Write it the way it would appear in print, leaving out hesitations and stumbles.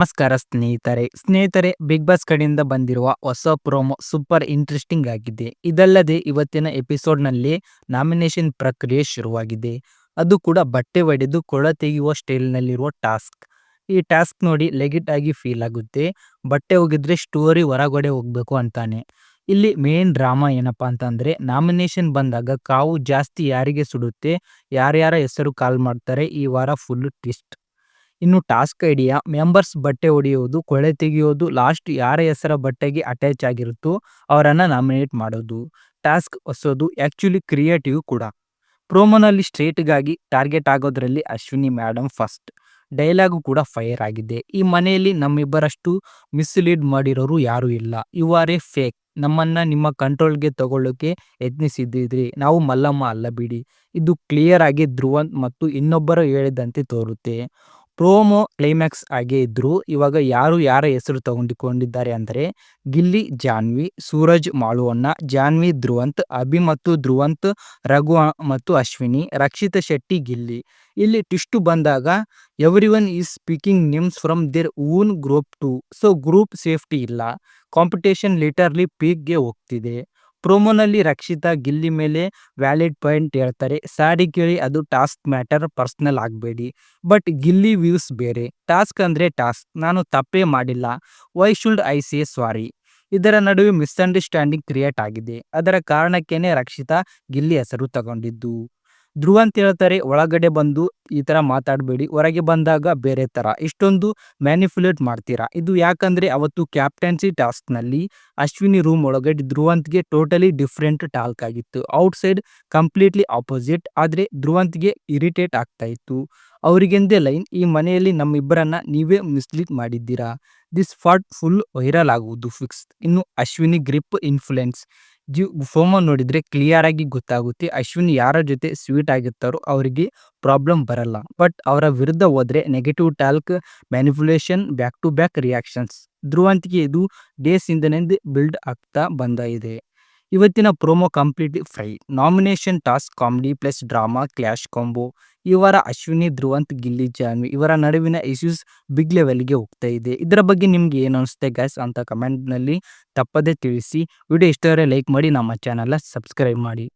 ನಮಸ್ಕಾರ ಸ್ನೇಹಿತರೆ big boss ಕಡೆಯಿಂದ ಬಂದಿರುವ ಹೊಸ ಪ್ರೋಮೋ ಸೂಪರ್ ಇಂಟ್ರೆಸ್ಟಿಂಗ್ ಆಗಿದೆ. ಇದಲ್ಲದೆ ಇವತ್ತಿನ ಎಪಿಸೋಡ್ನಲ್ಲಿ ನಾಮಿನೇಷನ್ ಪ್ರಕ್ರಿಯೆ ಶುರುವಾಗಿದೆ. ಅದು ಕೂಡ ಬಟ್ಟೆ ಒಡೆದು ಕೊಳ ತೆಗೆಯುವ ಸ್ಟೈಲ್ನಲ್ಲಿರುವ ಟಾಸ್ಕ್. ಈ ಟಾಸ್ಕ್ ನೋಡಿ ಲೆಗಿಟ್ ಆಗಿ ಫೀಲ್ ಆಗುತ್ತೆ. ಬಟ್ಟೆ ಒಗೆದ್ರೆ ಸ್ಟೋರಿ ಹೊರಗಡೆ ಹೋಗ್ಬೇಕು ಅಂತಾನೆ. ಇಲ್ಲಿ ಮೇನ್ ಡ್ರಾಮಾ ಏನಪ್ಪಾ ಅಂತಂದ್ರೆ ನಾಮಿನೇಷನ್ ಬಂದಾಗ ಕಾವು ಜಾಸ್ತಿ ಯಾರಿಗೆ ಸುಡುತ್ತೆ, ಯಾರ್ಯಾರ ಹೆಸರು ಕಾಲ್ ಮಾಡ್ತಾರೆ, ಈ ವಾರ ಫುಲ್ ಟ್ವಿಸ್ಟ್. ಇನ್ನು ಟಾಸ್ಕ್ ಐಡಿಯಾ ಮೆಂಬರ್ಸ್ ಬಟ್ಟೆ ಹೊಡೆಯೋದು, ಕೊಳೆ ತೆಗೆಯೋದು, ಲಾಸ್ಟ್ ಯಾರ ಹೆಸರ ಬಟ್ಟೆಗೆ ಅಟ್ಯಾಚ್ ಆಗಿರುತ್ತೋ ಅವರನ್ನ ನಾಮಿನೇಟ್ ಮಾಡೋದು. ಟಾಸ್ಕ್ ಹೊಸದು, ಆಕ್ಚುಲಿ ಕ್ರಿಯೇಟಿವ್ ಕೂಡ. ಪ್ರೋಮೋನಲ್ಲಿ ಸ್ಟ್ರೇಟ್ಗಾಗಿ ಟಾರ್ಗೆಟ್ ಆಗೋದ್ರಲ್ಲಿ ಅಶ್ವಿನಿ ಮೇಡಮ್ ಫಸ್ಟ್. ಡೈಲಾಗು ಕೂಡ ಫೈರ್ ಆಗಿದೆ. ಈ ಮನೆಯಲ್ಲಿ ನಮ್ಮಿಬ್ಬರಷ್ಟು ಮಿಸ್ಲೀಡ್ ಮಾಡಿರೋರು ಯಾರೂ ಇಲ್ಲ. You are a fake. ನಮ್ಮನ್ನ ನಿಮ್ಮ ಕಂಟ್ರೋಲ್ಗೆ ತಗೊಳ್ಳೋಕೆ ಯತ್ನಿಸಿದ್ರಿ. ನಾವು ಮಲ್ಲಮ್ಮ ಅಲ್ಲ ಬಿಡಿ. ಇದು ಕ್ಲಿಯರ್ ಆಗಿ ಧ್ರುವಂತ್ ಮತ್ತು ಇನ್ನೊಬ್ಬರು ಹೇಳಿದಂತೆ ತೋರುತ್ತೆ. ಪ್ರೋಮೋ ಕ್ಲೈಮ್ಯಾಕ್ಸ್ ಆಗೇ ಇದ್ರು. ಇವಾಗ ಯಾರು ಯಾರ ಹೆಸರು ತಗೊಂಡಿದ್ದಾರೆ ಅಂದರೆ ಗಿಲ್ಲಿ ಜಾನ್ವಿ, ಸೂರಜ್ ಮಾಳುವಣ್ಣ, ಜಾನ್ವಿ ಧ್ರುವಂತ್, ಅಭಿ ಮತ್ತು ಧ್ರುವಂತ್, ರಘು ಮತ್ತು ಅಶ್ವಿನಿ, ರಕ್ಷಿತಾ ಶೆಟ್ಟಿ ಗಿಲ್ಲಿ. ಇಲ್ಲಿ ಟ್ವಿಸ್ಟ್ ಬಂದಾಗ everyone is speaking names from their own group too. So group safety ಇಲ್ಲ. ಕಾಂಪಿಟೇಷನ್ ಲಿಟರ್ಲಿ ಪೀಕ್ಗೆ ಹೋಗ್ತಿದೆ. ಪ್ರೋಮೋನಲ್ಲಿ ರಕ್ಷಿತಾ ಗಿಲ್ಲಿ ಮೇಲೆ ವ್ಯಾಲಿಡ್ ಪಾಯಿಂಟ್ ಹೇಳ್ತಾರೆ. ಸಾರಿ ಕೇಳಿ, ಅದು ಟಾಸ್ಕ್ ಮ್ಯಾಟರ್, ಪರ್ಸನಲ್ ಆಗಬೇಡಿ. ಬಟ್ ಗಿಲ್ಲಿ ವ್ಯೂಸ್ ಬೇರೆ. ಟಾಸ್ಕ್ ಅಂದ್ರೆ ಟಾಸ್ಕ್. ನಾನು ತಪ್ಪೇ ಮಾಡಿಲ್ಲ. Why should I say sorry? ಇದರ ನಡುವೆ ಮಿಸ್ಅಂಡರ್ಸ್ಟ್ಯಾಂಡಿಂಗ್ ಕ್ರಿಯೇಟ್ ಆಗಿದೆ. ಅದರ ಕಾರಣಕ್ಕೇನೆ ರಕ್ಷಿತಾ ಗಿಲ್ಲಿ ಹೆಸರು ತಗೊಂಡಿದ್ದು. ಧ್ರುವಂತ್ ಹೇಳ್ತಾರೆ, ಒಳಗಡೆ ಬಂದು ಈ ತರ ಮಾತಾಡಬೇಡಿ, ಹೊರಗೆ ಬಂದಾಗ ಬೇರೆ ತರ. ಇಷ್ಟೊಂದು ಮ್ಯಾನಿಪುಲೇಟ್ ಮಾಡ್ತೀರಾ? ಇದು ಯಾಕಂದ್ರೆ ಅವತ್ತು ಕ್ಯಾಪ್ಟನ್ಸಿ ಟಾಸ್ಕ್ ನಲ್ಲಿ ಅಶ್ವಿನಿ ರೂಮ್ ಒಳಗಡೆ ಧ್ರುವಂತ್ಗೆ ಟೋಟಲಿ ಡಿಫ್ರೆಂಟ್ ಟಾಲ್ಕ್ ಆಗಿತ್ತು. Outside completely opposite. ಆದ್ರೆ ಧ್ರುವಂತ್ಗೆ ಇರಿಟೇಟ್ ಆಗ್ತಾ ಇತ್ತು. ಅವರಿಗೆಂದೇ ಲೈನ್, ಈ ಮನೆಯಲ್ಲಿ ನಮ್ಮಿಬ್ಬರನ್ನ ನೀವೇ ಮಿಸ್ಲೀಡ್ ಮಾಡಿದ್ದೀರಾ. ದಿಸ್ ಫಾಟ್ ಫುಲ್ ವೈರಲ್ ಆಗುವುದು ಫಿಕ್ಸ್. ಇನ್ನು ಅಶ್ವಿನಿ ಗ್ರಿಪ್ ಇನ್ಫ್ಲುಯೆನ್ಸ್. ಫೋಮೋ ನೋಡಿದ್ರೆ ಕ್ಲಿಯರ್ ಆಗಿ ಗೊತ್ತಾಗುತ್ತೆ. ಅಶ್ವಿನಿ ಯಾರ ಜೊತೆ ಸ್ವೀಟ್ ಆಗಿರ್ತಾರೋ ಅವರಿಗೆ ಪ್ರಾಬ್ಲಮ್ ಬರಲ್ಲ. ಬಟ್ ಅವರ ವಿರುದ್ಧ ಹೋದ್ರೆ negative talk, manipulation, back to back reactions. ಧ್ರುವಂತ್ಗೆ ಇದು ಡೇಸ್ ಇಂದನೇ ಬಿಲ್ಡ್ ಆಗ್ತಾ ಬಂದ ಇದೆ. ಇವತ್ತಿನ promo completely fry. Nomination task comedy plus drama clash combo. ಈ ವಾರ ಅಶ್ವಿನಿ, ಧ್ರುವಂತ್, ಗಿಲ್ಲಿ, ಜಾನ್ವಿ ಇವರ ನಡುವಿನ ಇಶ್ಯೂಸ್ ಬಿಗ್ ಲೆವೆಲ್ಗೆ ಹೋಗ್ತಾ ಇದೆ. ಇದರ ಬಗ್ಗೆ ನಿಮ್ಗೆ ಏನು ಅನಿಸುತ್ತೆ ಗೈಸ್ ಅಂತ ಕಮೆಂಟ್ನಲ್ಲಿ ತಪ್ಪದೇ ತಿಳಿಸಿ. ವಿಡಿಯೋ ಇಷ್ಟ ಲೈಕ್ ಮಾಡಿ, ನಮ್ಮ ಚಾನಲ್ನ ಸಬ್ಸ್ಕ್ರೈಬ್ ಮಾಡಿ.